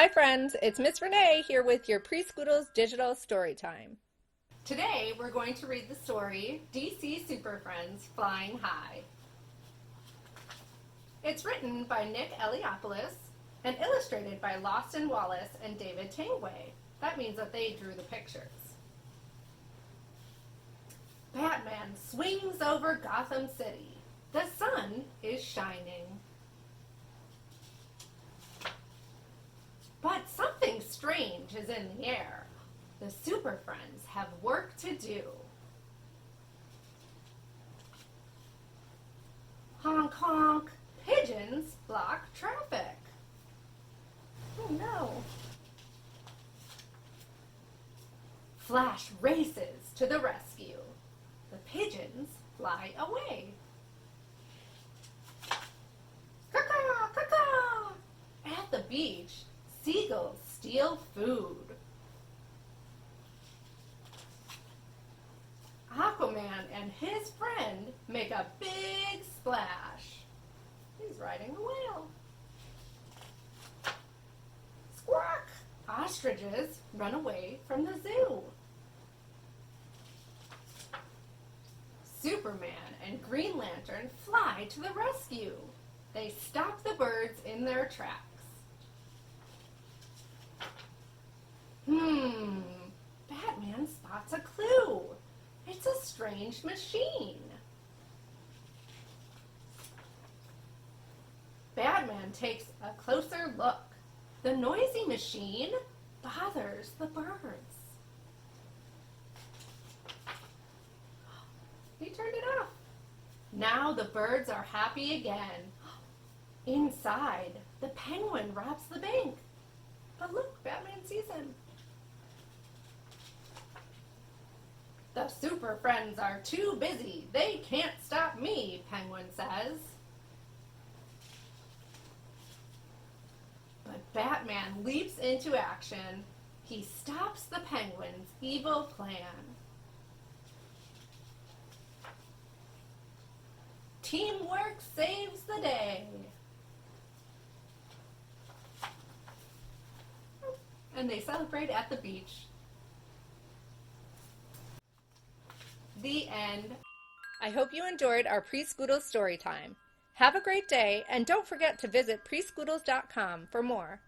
Hi friends, it's Miss Renee here with your Preschoodles Digital Storytime. Today we're going to read the story DC Super Friends Flying High. It's written by Nick Eliopoulos and illustrated by Lawson Wallace and David Tangway. That means that they drew the pictures. Batman swings over Gotham City. The sun is shining. But something strange is in the air. The Super Friends have work to do. Honk honk, pigeons block traffic. Oh no. Flash races to the rescue. The pigeons fly away. Caw-caw, caw-caw. At the beach, seagulls steal food. Aquaman and his friend make a big splash. He's riding a whale. Squawk! Ostriches run away from the zoo. Superman and Green Lantern fly to the rescue. They stop the birds in their tracks. Batman spots a clue. It's a strange machine. Batman takes a closer look. The noisy machine bothers the birds. He turned it off. Now the birds are happy again. Inside, the penguin robs the bank. But look, Batman sees him. The Super Friends are too busy. They can't stop me, Penguin says. But Batman leaps into action. He stops the Penguin's evil plan. Teamwork saves the day. And they celebrate at the beach. The end. I hope you enjoyed our Preschoodles story time. Have a great day, and don't forget to visit preschoodles.com for more.